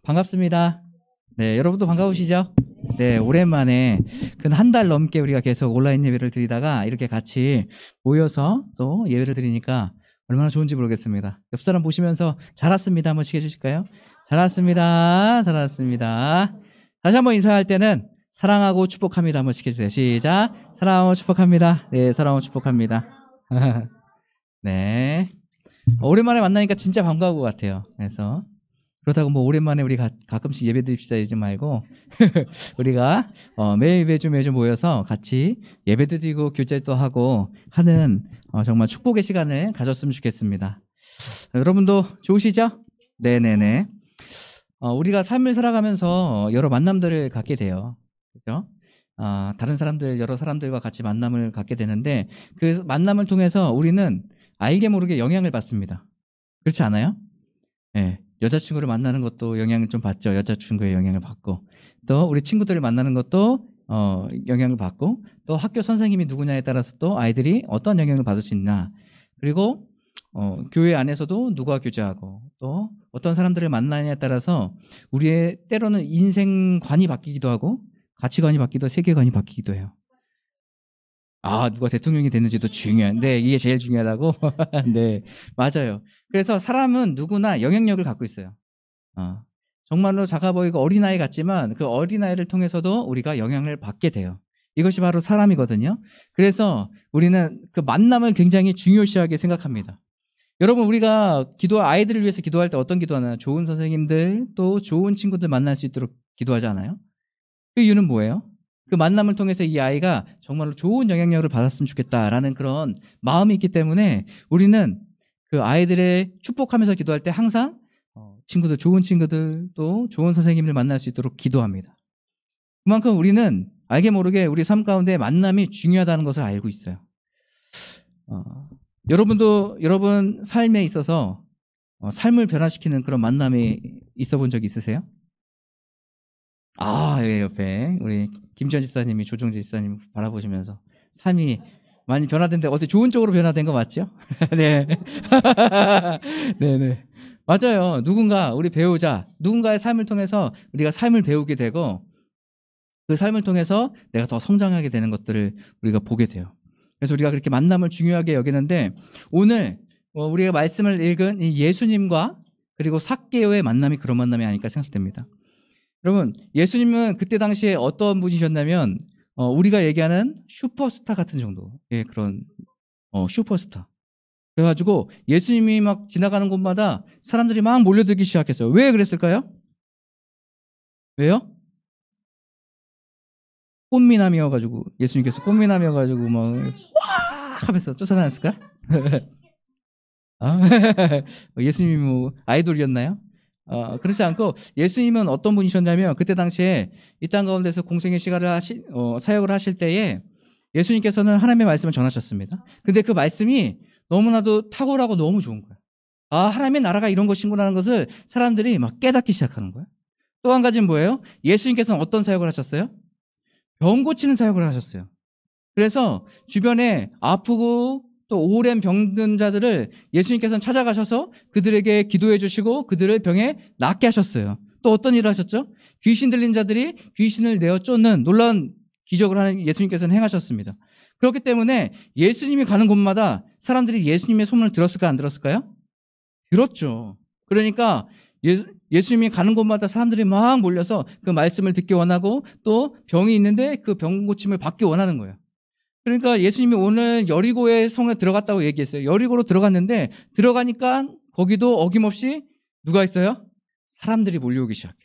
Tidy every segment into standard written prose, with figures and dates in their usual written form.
반갑습니다. 네, 여러분도 반가우시죠? 네, 오랜만에 한 달 넘게 우리가 계속 온라인 예배를 드리다가 이렇게 같이 모여서 또 예배를 드리니까 얼마나 좋은지 모르겠습니다. 옆 사람 보시면서 잘 왔습니다 한번씩 해주실까요? 잘 왔습니다. 잘 왔습니다. 다시 한번 인사할 때는 사랑하고 축복합니다 한번씩 해주세요. 시작. 사랑하고 축복합니다. 네, 사랑하고 축복합니다. 네. 오랜만에 만나니까 진짜 반가운 것 같아요. 그래서 그렇다고 뭐 오랜만에 우리 가끔씩 예배 드립시다 이러지 말고 우리가 매주 모여서 같이 예배도 드리고 교제도 하고 하는 정말 축복의 시간을 가졌으면 좋겠습니다. 여러분도 좋으시죠? 네네네. 우리가 삶을 살아가면서 여러 만남들을 갖게 돼요. 그죠? 다른 사람들, 여러 사람들과 같이 만남을 갖게 되는데 그 만남을 통해서 우리는 알게 모르게 영향을 받습니다. 그렇지 않아요? 네. 여자친구를 만나는 것도 영향을 좀 받죠. 여자친구의 영향을 받고 또 우리 친구들을 만나는 것도 영향을 받고 또 학교 선생님이 누구냐에 따라서 또 아이들이 어떤 영향을 받을 수 있나 그리고 교회 안에서도 누가 교제하고 또 어떤 사람들을 만나냐에 따라서 우리의 때로는 인생관이 바뀌기도 하고 가치관이 바뀌기도 세계관이 바뀌기도 해요. 누가 대통령이 됐는지도 중요한데 이게 제일 중요하다고? 네, 맞아요. 그래서 사람은 누구나 영향력을 갖고 있어요. 정말로 작아 보이고 어린아이 같지만 그 어린아이를 통해서도 우리가 영향을 받게 돼요. 이것이 바로 사람이거든요. 그래서 우리는 그 만남을 굉장히 중요시하게 생각합니다. 여러분, 우리가 아이들을 위해서 기도할 때 어떤 기도하나요? 좋은 선생님들 또 좋은 친구들 만날 수 있도록 기도하지 않아요? 그 이유는 뭐예요? 그 만남을 통해서 이 아이가 정말로 좋은 영향력을 받았으면 좋겠다라는 그런 마음이 있기 때문에 우리는 그 아이들의 축복하면서 기도할 때 항상 친구들, 좋은 친구들 또 좋은 선생님을 만날 수 있도록 기도합니다. 그만큼 우리는 알게 모르게 우리 삶 가운데 만남이 중요하다는 것을 알고 있어요. 여러분도 여러분 삶에 있어서 삶을 변화시키는 그런 만남이 있어 본 적 있으세요? 예, 옆에 우리 김지현 집사님이 조정재 집사님 바라보시면서 삶이 많이 변화된데 어떻게 좋은 쪽으로 변화된 거 맞죠? 네. 네네. 맞아요. 우리 배우자, 누군가의 삶을 통해서 우리가 삶을 배우게 되고 그 삶을 통해서 내가 더 성장하게 되는 것들을 우리가 보게 돼요. 그래서 우리가 그렇게 만남을 중요하게 여기는데 오늘 우리가 말씀을 읽은 이 예수님과 그리고 삭개오의 만남이 그런 만남이 아닐까 생각됩니다. 여러분, 예수님은 그때 당시에 어떤 분이셨냐면 우리가 얘기하는 슈퍼스타 같은 정도의 그런 슈퍼스타. 그래가지고 예수님이 막 지나가는 곳마다 사람들이 막 몰려들기 시작했어요. 왜 그랬을까요? 왜요? 꽃미남이어가지고 예수님께서 꽃미남이어가지고 막 와 하면서 쫓아다녔을까? 예수님이 뭐 아이돌이었나요? 그렇지 않고 예수님은 어떤 분이셨냐면 그때 당시에 이 땅 가운데서 공생의 시간을 사역을 하실 때에 예수님께서는 하나님의 말씀을 전하셨습니다. 근데 그 말씀이 너무나도 탁월하고 너무 좋은 거예요. 하나님의 나라가 이런 것인구나라는 것을 사람들이 막 깨닫기 시작하는 거예요. 또 한 가지는 뭐예요? 예수님께서는 어떤 사역을 하셨어요? 병 고치는 사역을 하셨어요. 그래서 주변에 아프고 또 오랜 병든 자들을 예수님께서는 찾아가셔서 그들에게 기도해 주시고 그들을 병에 낫게 하셨어요. 또 어떤 일을 하셨죠? 귀신 들린 자들이 귀신을 내어 쫓는 놀라운 기적을 하는 예수님께서는 행하셨습니다. 그렇기 때문에 예수님이 가는 곳마다 사람들이 예수님의 소문을 들었을까 안 들었을까요? 들었죠. 그러니까 예수님이 가는 곳마다 사람들이 막 몰려서 그 말씀을 듣기 원하고 또 병이 있는데 그 병 고침을 받기 원하는 거예요. 그러니까 예수님이 오늘 여리고의 성에 들어갔다고 얘기했어요. 여리고로 들어갔는데 들어가니까 거기도 어김없이 누가 있어요? 사람들이 몰려오기 시작해요.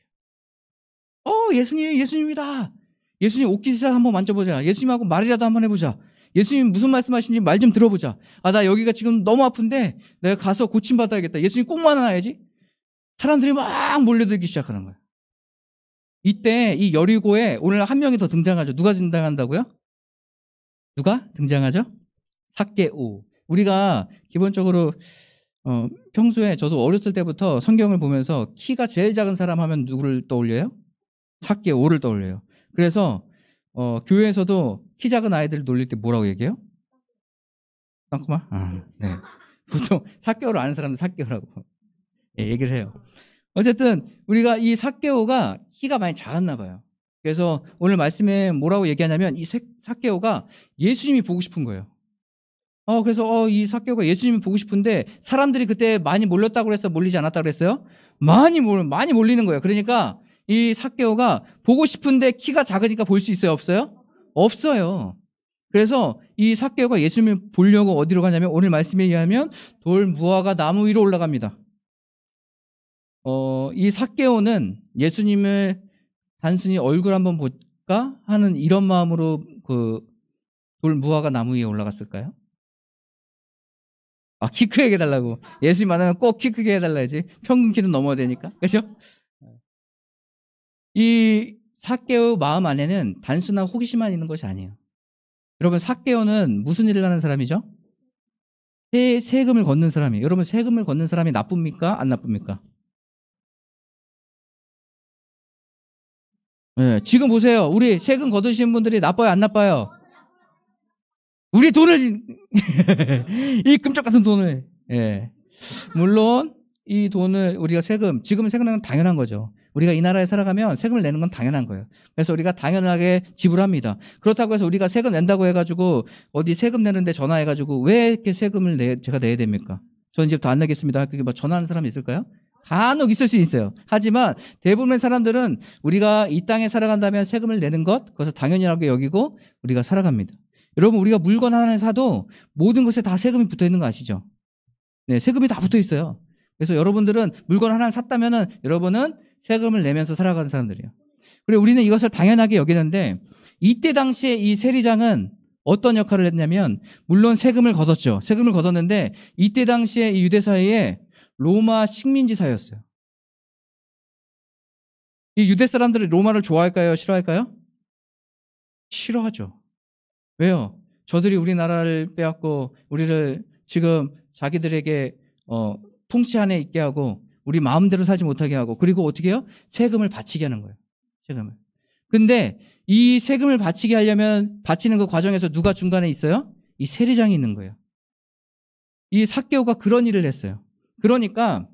예수님이다. 예수님 옷깃이라도 한번 만져보자. 예수님하고 말이라도 한번 해보자. 예수님 무슨 말씀하시는지 말 좀 들어보자. 나 여기가 지금 너무 아픈데 내가 가서 고침받아야겠다. 예수님 꼭 만나야지. 사람들이 막 몰려들기 시작하는 거예요. 이때 이 여리고에 오늘 한 명이 더 등장하죠. 누가 등장한다고요? 누가 등장하죠? 삭개오. 우리가 기본적으로 평소에 저도 어렸을 때부터 성경을 보면서 키가 제일 작은 사람 하면 누구를 떠올려요? 삭개오를 떠올려요. 그래서 교회에서도 키 작은 아이들을 놀릴 때 뭐라고 얘기해요? 땅콩아? 네. 보통 삭개오를 아는 사람은 삭개오라고 얘기를 해요. 어쨌든 우리가 이 삭개오가 키가 많이 작았나 봐요. 그래서 오늘 말씀에 뭐라고 얘기하냐면 이 삭개오가 예수님이 보고 싶은 거예요. 그래서 이 삭개오가 예수님이 보고 싶은데 사람들이 그때 많이 몰렸다고 그랬어? 몰리지 않았다고 그랬어요? 많이 몰리는 거예요. 그러니까 이 삭개오가 보고 싶은데 키가 작으니까 볼 수 있어요? 없어요? 없어요. 그래서 이 삭개오가 예수님을 보려고 어디로 가냐면 오늘 말씀에 의하면 돌 무화과 나무 위로 올라갑니다. 이 삭개오는 예수님을 단순히 얼굴 한번 볼까 하는 이런 마음으로 그 돌 무화과 나무 위에 올라갔을까요? 키 크게 해달라고. 예수님 만나면 꼭 키 크게 해달라야지. 평균 키는 넘어야 되니까. 그죠? 이 삭개오 마음 안에는 단순한 호기심만 있는 것이 아니에요. 여러분, 삭개오는 무슨 일을 하는 사람이죠? 세금을 걷는 사람이에요. 여러분, 세금을 걷는 사람이 나쁩니까? 안 나쁩니까? 네, 지금 보세요. 우리 세금 걷으시는 분들이 나빠요? 안 나빠요? 우리 돈을 이 끔찍 같은 돈을 물론 이 돈을 우리가 지금은 세금 내는 건 당연한 거죠. 우리가 이 나라에 살아가면 세금을 내는 건 당연한 거예요. 그래서 우리가 당연하게 지불합니다. 그렇다고 해서 우리가 세금 낸다고 해가지고 어디 세금 내는데 전화해가지고 왜 이렇게 세금을 제가 내야 됩니까? 저는 이제부터 안 내겠습니다. 그게 뭐 전화하는 사람이 있을까요? 간혹 있을 수 있어요. 하지만 대부분의 사람들은 우리가 이 땅에 살아간다면 세금을 내는 것, 그것을 당연하게 여기고 우리가 살아갑니다. 여러분, 우리가 물건 하나를 사도 모든 것에 다 세금이 붙어 있는 거 아시죠? 네, 세금이 다 붙어 있어요. 그래서 여러분들은 물건 하나를 샀다면은 여러분은 세금을 내면서 살아가는 사람들이에요. 그리고 우리는 이것을 당연하게 여기는데 이때 당시에 이 세리장은 어떤 역할을 했냐면 물론 세금을 걷었죠. 세금을 걷었는데 이때 당시에 이 유대 사회에 로마 식민지 사회였어요. 이 유대 사람들이 로마를 좋아할까요? 싫어할까요? 싫어하죠. 왜요? 저들이 우리나라를 빼앗고 우리를 지금 자기들에게 통치 안에 있게 하고 우리 마음대로 살지 못하게 하고 그리고 어떻게 해요? 세금을 바치게 하는 거예요. 세금을. 근데 이 세금을 바치게 하려면 바치는 그 과정에서 누가 중간에 있어요? 이 세리장이 있는 거예요. 이 삭개오가 그런 일을 했어요. 그러니까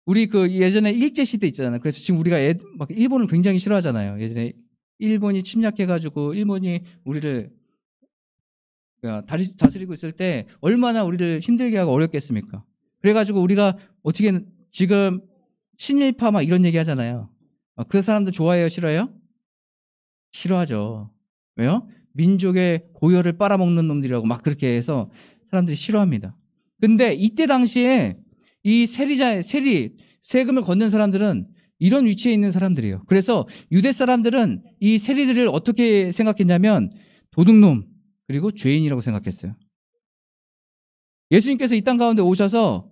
우리 그 예전에 일제시대 있잖아요. 그래서 지금 우리가 막 일본을 굉장히 싫어하잖아요. 예전에 일본이 침략해가지고 일본이 우리를 다스리고 있을 때 얼마나 우리를 힘들게 하고 어렵겠습니까? 그래가지고 우리가 어떻게 지금 친일파 막 이런 얘기 하잖아요. 그 사람들 좋아해요? 싫어해요? 싫어하죠. 왜요? 민족의 고열을 빨아먹는 놈들이라고 막 그렇게 해서 사람들이 싫어합니다. 근데 이때 당시에 이 세금을 걷는 사람들은 이런 위치에 있는 사람들이에요. 그래서 유대 사람들은 이 세리들을 어떻게 생각했냐면 도둑놈 그리고 죄인이라고 생각했어요. 예수님께서 이 땅 가운데 오셔서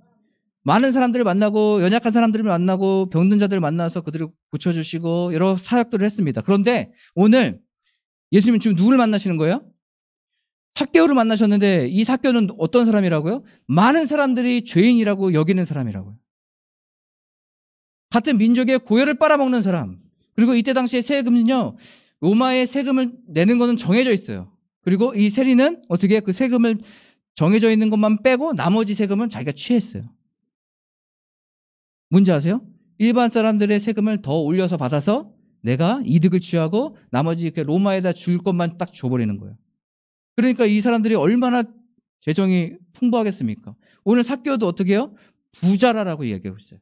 많은 사람들을 만나고 연약한 사람들을 만나고 병든 자들을 만나서 그들을 고쳐주시고 여러 사역들을 했습니다. 그런데 오늘 예수님은 지금 누구를 만나시는 거예요? 삭개오를 만나셨는데 이 삭개오는 어떤 사람이라고요? 많은 사람들이 죄인이라고 여기는 사람이라고요. 같은 민족의 고열을 빨아먹는 사람. 그리고 이때 당시에 세금은요, 로마의 세금을 내는 것은 정해져 있어요. 그리고 이 세리는 어떻게 그 세금을 정해져 있는 것만 빼고 나머지 세금은 자기가 취했어요. 뭔지 아세요? 일반 사람들의 세금을 더 올려서 받아서 내가 이득을 취하고 나머지 이렇게 로마에다 줄 것만 딱 줘버리는 거예요. 그러니까 이 사람들이 얼마나 재정이 풍부하겠습니까? 오늘 삭개오도 어떻게 해요? 부자라라고 얘기하고 있어요.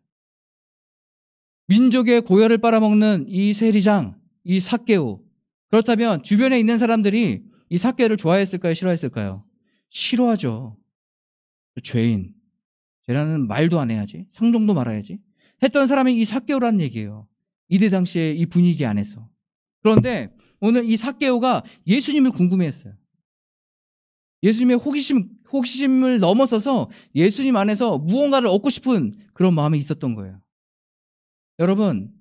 민족의 고열을 빨아먹는 이 세리장, 이 삭개오. 그렇다면 주변에 있는 사람들이 이 삭개오를 좋아했을까요? 싫어했을까요? 싫어하죠. 죄인. 쟤라는 말도 안 해야지. 상종도 말아야지. 했던 사람이 이 삭개오라는 얘기예요. 이때 당시에 이 분위기 안에서. 그런데 오늘 이 삭개오가 예수님을 궁금해했어요. 예수님의 호기심을 넘어서서 예수님 안에서 무언가를 얻고 싶은 그런 마음이 있었던 거예요. 여러분,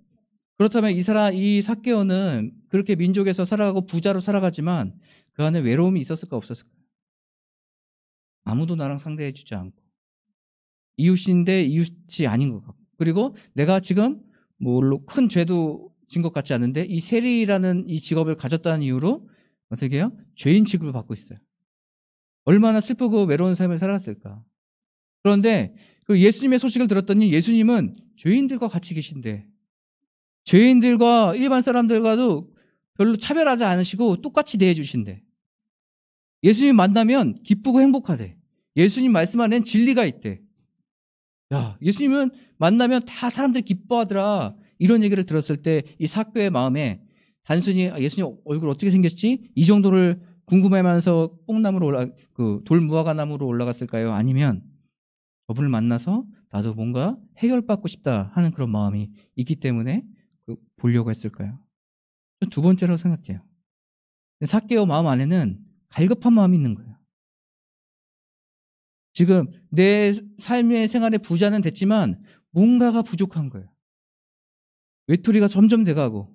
그렇다면 이 삭개오는 그렇게 민족에서 살아가고 부자로 살아가지만 그 안에 외로움이 있었을까 없었을까? 아무도 나랑 상대해 주지 않고 이웃인데 이웃이 아닌 것 같고 그리고 내가 지금 뭘로 큰 죄도 진 것 같지 않은데 이 세리라는 이 직업을 가졌다는 이유로 어떻게 해요? 죄인 취급을 받고 있어요. 얼마나 슬프고 외로운 삶을 살았을까? 그런데 그 예수님의 소식을 들었더니 예수님은 죄인들과 같이 계신데 죄인들과 일반 사람들과도 별로 차별하지 않으시고 똑같이 대해주신대. 예수님 만나면 기쁘고 행복하대. 예수님 말씀 안엔 진리가 있대. 야, 예수님은 만나면 다 사람들이 기뻐하더라. 이런 얘기를 들었을 때 이 삭개오의 마음에 단순히 예수님 얼굴 어떻게 생겼지? 이 정도를 궁금해하면서 뽕나무로 돌무화과나무로 올라갔을까요? 아니면 저분을 만나서 나도 뭔가 해결받고 싶다 하는 그런 마음이 있기 때문에 보려고 했을까요? 두 번째로 생각해요. 삭개오 마음 안에는 갈급한 마음이 있는 거예요. 지금 내 삶의 생활에 부자는 됐지만 뭔가가 부족한 거예요. 외톨이가 점점 돼가고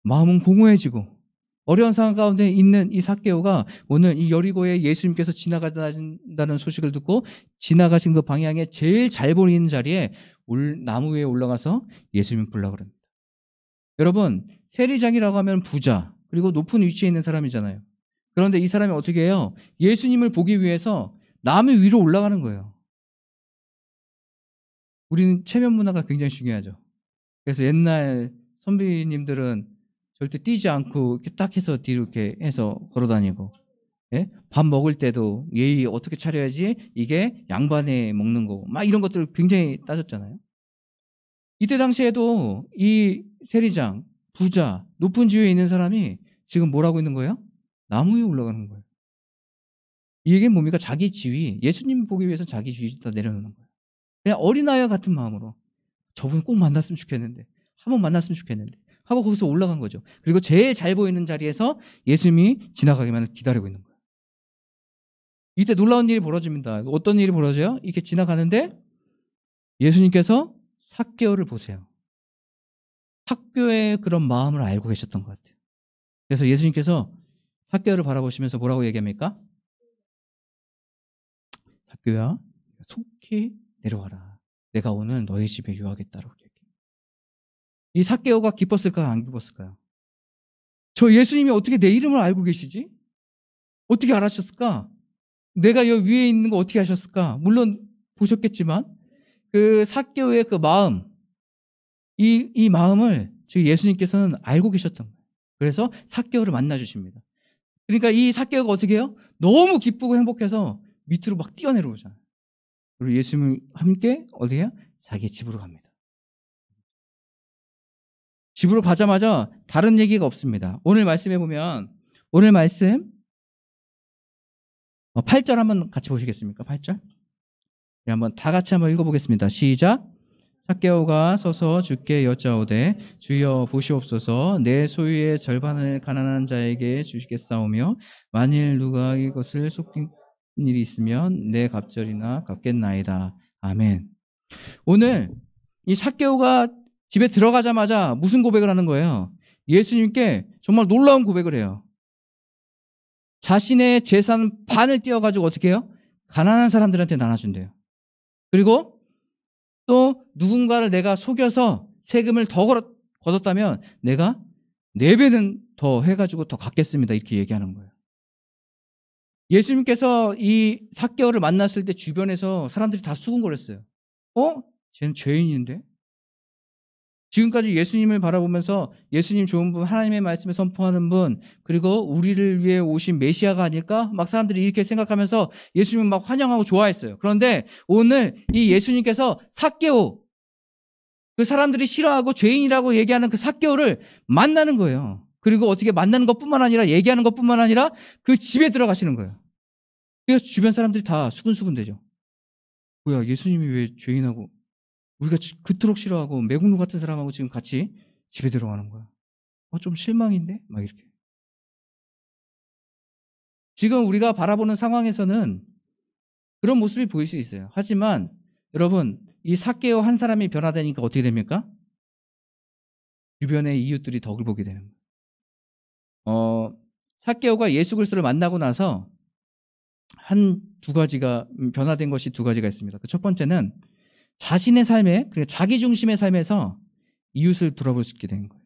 마음은 공허해지고 어려운 상황 가운데 있는 이 삭개오가 오늘 이 여리고에 예수님께서 지나가신다는 소식을 듣고 지나가신 그 방향에 제일 잘 보이는 자리에 나무 위에 올라가서 예수님을 부르려고 합니다. 여러분, 세리장이라고 하면 부자 그리고 높은 위치에 있는 사람이잖아요. 그런데 이 사람이 어떻게 해요? 예수님을 보기 위해서 나무 위로 올라가는 거예요. 우리는 체면 문화가 굉장히 중요하죠. 그래서 옛날 선비님들은 절대 뛰지 않고 이렇게 딱 해서 뒤로 이렇게 해서 걸어다니고, 예? 밥 먹을 때도 예의 어떻게 차려야지 이게 양반에 먹는 거고 막 이런 것들을 굉장히 따졌잖아요. 이때 당시에도 이 세리장, 부자, 높은 지위에 있는 사람이 지금 뭘 하고 있는 거예요? 나무 위에 올라가는 거예요. 이게 뭡니까? 자기 지위, 예수님 보기 위해서 자기 지위 다 내려놓는 거예요. 그냥 어린아이와 같은 마음으로 저분 꼭 만났으면 좋겠는데, 한번 만났으면 좋겠는데 하고 거기서 올라간 거죠. 그리고 제일 잘 보이는 자리에서 예수님이 지나가기만 기다리고 있는 거예요. 이때 놀라운 일이 벌어집니다. 어떤 일이 벌어져요? 이렇게 지나가는데 예수님께서 삭개오를 보세요. 삭개오의 그런 마음을 알고 계셨던 것 같아요. 그래서 예수님께서 삭개오를 바라보시면서 뭐라고 얘기합니까? 삭개오야, 속히 내려와라. 내가 오늘 너희 집에 유하겠다라고 얘기해요. 이 삭개오가 기뻤을까요? 안 기뻤을까요? 저 예수님이 어떻게 내 이름을 알고 계시지? 어떻게 알았을까? 내가 여기 위에 있는 거 어떻게 하셨을까? 물론 보셨겠지만 그 삭개오의 그 마음, 이 마음을 지금 예수님께서는 알고 계셨던 거예요. 그래서 삭개오를 만나주십니다. 그러니까 이 삭개오가 어떻게 해요? 너무 기쁘고 행복해서 밑으로 막 뛰어내려오잖아요. 그리고 예수님을 함께 어디에요? 자기 집으로 갑니다. 집으로 가자마자 다른 얘기가 없습니다. 오늘 말씀해 보면 오늘 말씀 8절 한번 같이 보시겠습니까? 8절. 네, 한번 다 같이 한번 읽어보겠습니다. 시작. 삭개오가 서서 주께 여짜오되 주여 보시옵소서 내 소유의 절반을 가난한 자에게 주시겠사오며 만일 누가 이것을 속인 일이 있으면 내 갑절이나 갚겠나이다. 아멘. 오늘 이 삭개오가 집에 들어가자마자 무슨 고백을 하는 거예요? 예수님께 정말 놀라운 고백을 해요. 자신의 재산 반을 떼어가지고 어떻게 해요? 가난한 사람들한테 나눠준대요. 그리고 또 누군가를 내가 속여서 세금을 더 걷었다면 내가 4배는 더 해가지고 더 갚겠습니다. 이렇게 얘기하는 거예요. 예수님께서 이 삭개오를 만났을 때 주변에서 사람들이 다 수군거렸어요. 쟤는 죄인인데? 지금까지 예수님을 바라보면서 예수님 좋은 분, 하나님의 말씀을 선포하는 분, 그리고 우리를 위해 오신 메시아가 아닐까? 막 사람들이 이렇게 생각하면서 예수님을 막 환영하고 좋아했어요. 그런데 오늘 이 예수님께서 삭개오, 그 사람들이 싫어하고 죄인이라고 얘기하는 그 삭개오를 만나는 거예요. 그리고 어떻게 만나는 것뿐만 아니라 얘기하는 것뿐만 아니라 그 집에 들어가시는 거예요. 그래서 주변 사람들이 다 수근수근 되죠. 뭐야, 예수님이 왜 죄인하고 우리가 그토록 싫어하고 매국노 같은 사람하고 지금 같이 집에 들어가는 거야. 좀 실망인데? 막 이렇게. 지금 우리가 바라보는 상황에서는 그런 모습이 보일 수 있어요. 하지만 여러분, 이 삭개오 한 사람이 변화되니까 어떻게 됩니까? 주변의 이웃들이 덕을 보게 되는 거예요. 삭개오가 예수 그리스도를 만나고 나서 두 가지가 변화된 것이 두 가지가 있습니다. 그 첫 번째는 자신의 삶에, 자기 중심의 삶에서 이웃을 돌아볼 수 있게 되는 거예요.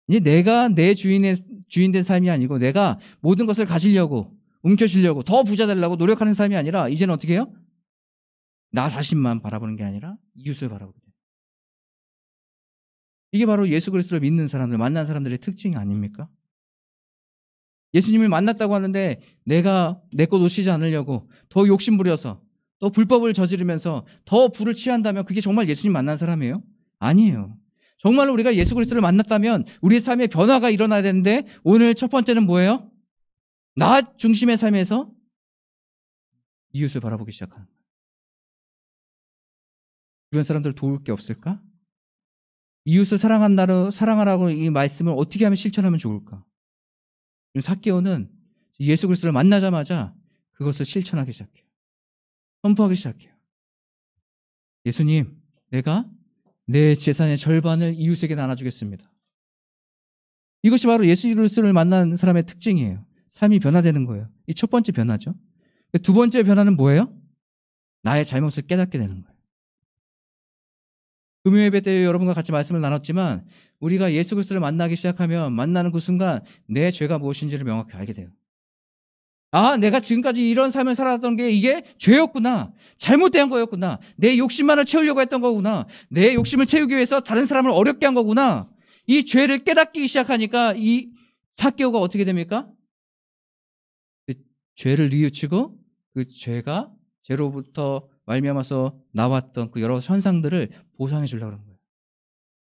이제 내가 내 주인 된 삶이 아니고 내가 모든 것을 가지려고, 움켜쥐려고, 더 부자 되려고 노력하는 삶이 아니라 이제는 어떻게 해요? 나 자신만 바라보는 게 아니라 이웃을 바라보게 돼요. 이게 바로 예수 그리스도를 믿는 사람들, 만난 사람들의 특징이 아닙니까? 예수님을 만났다고 하는데 내가 내 것 놓치지 않으려고 더 욕심부려서 또 불법을 저지르면서 더 불을 취한다면 그게 정말 예수님 만난 사람이에요? 아니에요. 정말로 우리가 예수 그리스도를 만났다면 우리의 삶에 변화가 일어나야 되는데 오늘 첫 번째는 뭐예요? 나 중심의 삶에서 이웃을 바라보기 시작하는 거예요. 주변 사람들 도울 게 없을까? 이웃을 사랑하라고 이 말씀을 어떻게 하면 실천하면 좋을까? 삭개오는 예수 그리스도를 만나자마자 그것을 실천하기 시작해요. 선포하기 시작해요. 예수님, 내가 내 재산의 절반을 이웃에게 나눠주겠습니다. 이것이 바로 예수 그리스도를 만난 사람의 특징이에요. 삶이 변화되는 거예요. 이 첫 번째 변화죠. 두 번째 변화는 뭐예요? 나의 잘못을 깨닫게 되는 거예요. 금요예배 때 여러분과 같이 말씀을 나눴지만 우리가 예수 그리스도를 만나기 시작하면 만나는 그 순간 내 죄가 무엇인지를 명확히 알게 돼요. 아, 내가 지금까지 이런 삶을 살았던 게 이게 죄였구나. 잘못된 거였구나. 내 욕심만을 채우려고 했던 거구나. 내 욕심을 채우기 위해서 다른 사람을 어렵게 한 거구나. 이 죄를 깨닫기 시작하니까 이 삭개오가 어떻게 됩니까? 그 죄를 뉘우치고 그 죄로부터 말미암아서 나왔던 그 여러 현상들을 보상해 주려고 하는 거예요.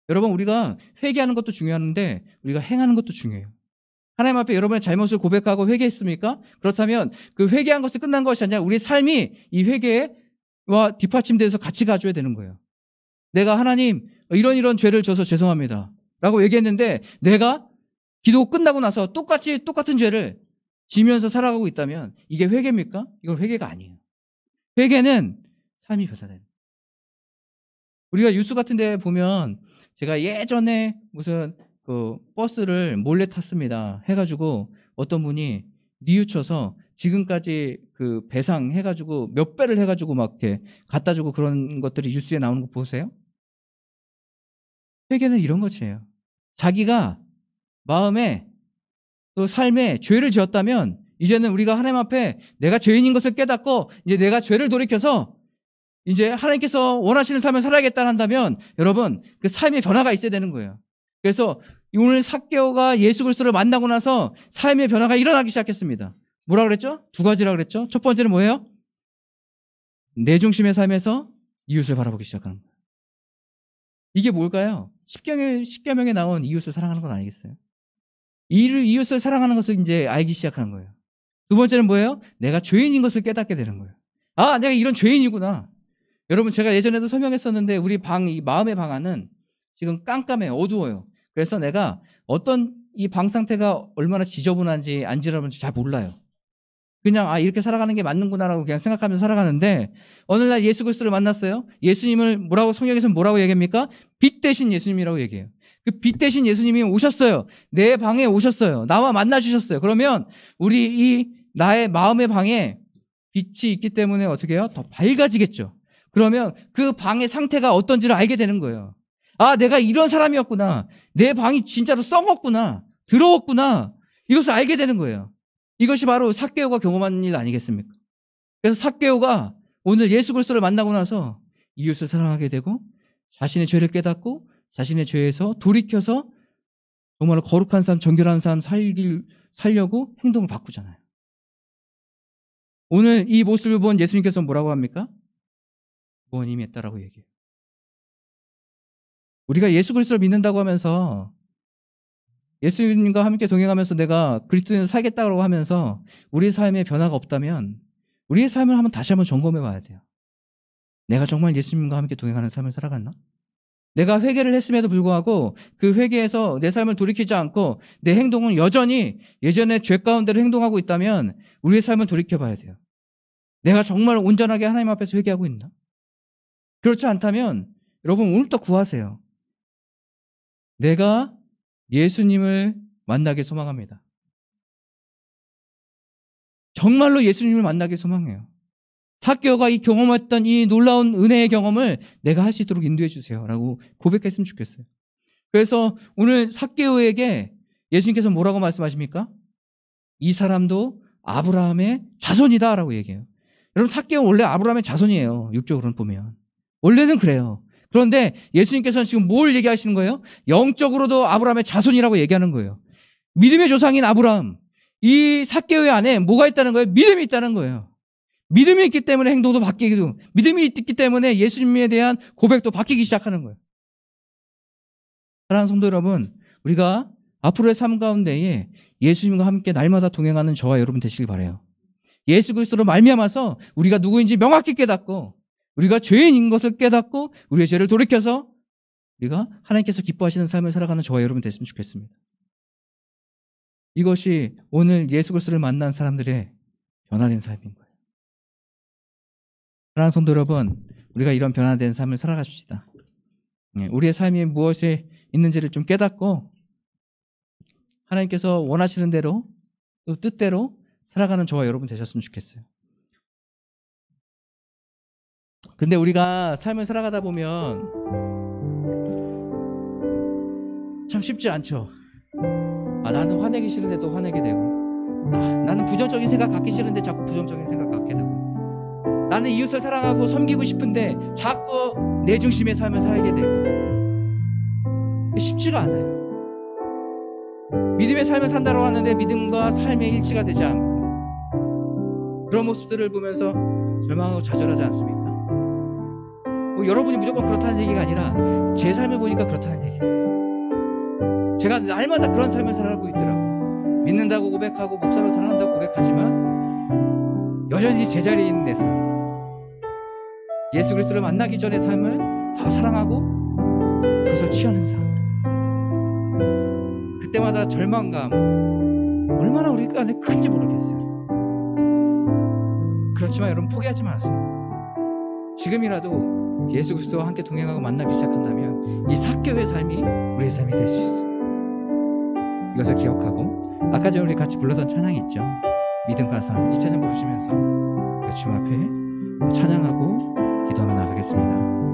여러분, 우리가 회개하는 것도 중요한데 우리가 행하는 것도 중요해요. 하나님 앞에 여러분의 잘못을 고백하고 회개했습니까? 그렇다면 그 회개한 것이 끝난 것이 아니라 우리의 삶이 이 회개와 뒷받침돼서 같이 가줘야 되는 거예요. 내가 하나님 이런 죄를 져서 죄송합니다 라고 얘기했는데 내가 기도 끝나고 나서 똑같은 죄를 지면서 살아가고 있다면 이게 회개입니까? 이건 회개가 아니에요. 회개는 삶이 변화돼요. 우리가 뉴스 같은 데 보면 제가 예전에 무슨 그 버스를 몰래 탔습니다 해가지고 어떤 분이 뉘우쳐서 지금까지 그 배상 해가지고 몇 배를 해가지고 막 이렇게 갖다 주고 그런 것들이 뉴스에 나오는 거 보세요? 회개는 이런 것이에요. 자기가 마음에 또 삶에 죄를 지었다면 이제는 우리가 하나님 앞에 내가 죄인인 것을 깨닫고 이제 내가 죄를 돌이켜서 이제 하나님께서 원하시는 삶을 살아야겠다 한다면 여러분 그 삶의 변화가 있어야 되는 거예요. 그래서 오늘 삭개오가 예수 그리스도를 만나고 나서 삶의 변화가 일어나기 시작했습니다. 뭐라 그랬죠? 두 가지라 그랬죠? 첫 번째는 뭐예요? 내 중심의 삶에서 이웃을 바라보기 시작하는 거예요. 이게 뭘까요? 십계명에 나온 이웃을 사랑하는 건 아니겠어요? 이웃을 사랑하는 것을 이제 알기 시작하는 거예요. 두 번째는 뭐예요? 내가 죄인인 것을 깨닫게 되는 거예요. 아, 내가 이런 죄인이구나. 여러분, 제가 예전에도 설명했었는데 우리 이 마음의 방 안은 지금 깜깜해요. 어두워요. 그래서 내가 어떤 이 방 상태가 얼마나 지저분한지 안 지저분한지 잘 몰라요. 그냥 이렇게 살아가는 게 맞는구나라고 그냥 생각하면서 살아가는데 어느 날 예수 그리스도를 만났어요. 예수님을 성경에서는 뭐라고 얘기합니까? 빛 대신 예수님이라고 얘기해요. 그 빛 대신 예수님이 오셨어요. 내 방에 오셨어요. 나와 만나 주셨어요. 그러면 우리 나의 마음의 방에 빛이 있기 때문에 어떻게 해요? 더 밝아지겠죠. 그러면 그 방의 상태가 어떤지를 알게 되는 거예요. 아, 내가 이런 사람이었구나. 내 방이 진짜로 썩었구나. 더러웠구나. 이것을 알게 되는 거예요. 이것이 바로 삭개오가 경험한 일 아니겠습니까? 그래서 삭개오가 오늘 예수 그리스도를 만나고 나서 이웃을 사랑하게 되고 자신의 죄를 깨닫고 자신의 죄에서 돌이켜서 정말 거룩한 삶, 정결한 삶 살려고 행동을 바꾸잖아요. 오늘 이 모습을 본 예수님께서 뭐라고 합니까? 구원이 있다라고 얘기해요. 우리가 예수 그리스도를 믿는다고 하면서 예수님과 함께 동행하면서 내가 그리스도인으로 살겠다고 하면서 우리의 삶에 변화가 없다면 우리의 삶을 다시 한번 점검해 봐야 돼요. 내가 정말 예수님과 함께 동행하는 삶을 살아갔나? 내가 회개를 했음에도 불구하고 그 회개에서 내 삶을 돌이키지 않고 내 행동은 여전히 예전의 죄 가운데로 행동하고 있다면 우리의 삶을 돌이켜 봐야 돼요. 내가 정말 온전하게 하나님 앞에서 회개하고 있나? 그렇지 않다면 여러분 오늘부터 구하세요. 내가 예수님을 만나길 소망합니다. 정말로 예수님을 만나길 소망해요. 삭개오가 이 경험했던 이 놀라운 은혜의 경험을 내가 할 수 있도록 인도해 주세요 라고 고백했으면 좋겠어요. 그래서 오늘 삭개오에게 예수님께서 뭐라고 말씀하십니까? 이 사람도 아브라함의 자손이다 라고 얘기해요. 여러분 삭개오는 원래 아브라함의 자손이에요. 육적으로는 보면. 원래는 그래요. 그런데 예수님께서는 지금 뭘 얘기하시는 거예요? 영적으로도 아브라함의 자손이라고 얘기하는 거예요. 믿음의 조상인 아브라함. 이 삭개오의 안에 뭐가 있다는 거예요? 믿음이 있다는 거예요. 믿음이 있기 때문에 행동도 바뀌기도, 믿음이 있기 때문에 예수님에 대한 고백도 바뀌기 시작하는 거예요. 사랑하는 성도 여러분, 우리가 앞으로의 삶 가운데에 예수님과 함께 날마다 동행하는 저와 여러분 되시길 바라요. 예수 그리스도로 말미암아서 우리가 누구인지 명확히 깨닫고, 우리가 죄인인 것을 깨닫고 우리의 죄를 돌이켜서 우리가 하나님께서 기뻐하시는 삶을 살아가는 저와 여러분 됐으면 좋겠습니다. 이것이 오늘 예수 그리스도를 만난 사람들의 변화된 삶인 거예요. 사랑하는 성도 여러분, 우리가 이런 변화된 삶을 살아갑시다. 우리의 삶이 무엇에 있는지를 좀 깨닫고 하나님께서 원하시는 대로 또 뜻대로 살아가는 저와 여러분 되셨으면 좋겠어요. 근데 우리가 삶을 살아가다 보면 참 쉽지 않죠. 나는 화내기 싫은데 또 화내게 되고, 나는 부정적인 생각 갖기 싫은데 자꾸 부정적인 생각 갖게 되고, 나는 이웃을 사랑하고 섬기고 싶은데 자꾸 내 중심의 삶을 살게 되고, 쉽지가 않아요. 믿음의 삶을 산다고 하는데 믿음과 삶의 일치가 되지 않고, 그런 모습들을 보면서 절망하고 좌절하지 않습니까? 여러분이 무조건 그렇다는 얘기가 아니라 제 삶을 보니까 그렇다는 얘기예요. 제가 날마다 그런 삶을 살아가고 있더라고요. 믿는다고 고백하고 목사로 살아간다고 고백하지만 여전히 제자리에 있는 내 삶, 예수 그리스도를 만나기 전의 삶을 더 사랑하고 그것을 취하는 삶, 그때마다 절망감 얼마나 우리 안에 큰지 모르겠어요. 그렇지만 여러분 포기하지 마세요. 지금이라도 예수 그리스도와 함께 동행하고 만나기 시작한다면 이 삭개오의 삶이 우리의 삶이 될 수 있어요. 이것을 기억하고 아까 전에 우리 같이 불렀던 찬양이 있죠. 믿음과 삶, 이 찬양 부르시면서 주 앞에 찬양하고 기도하며 나가겠습니다.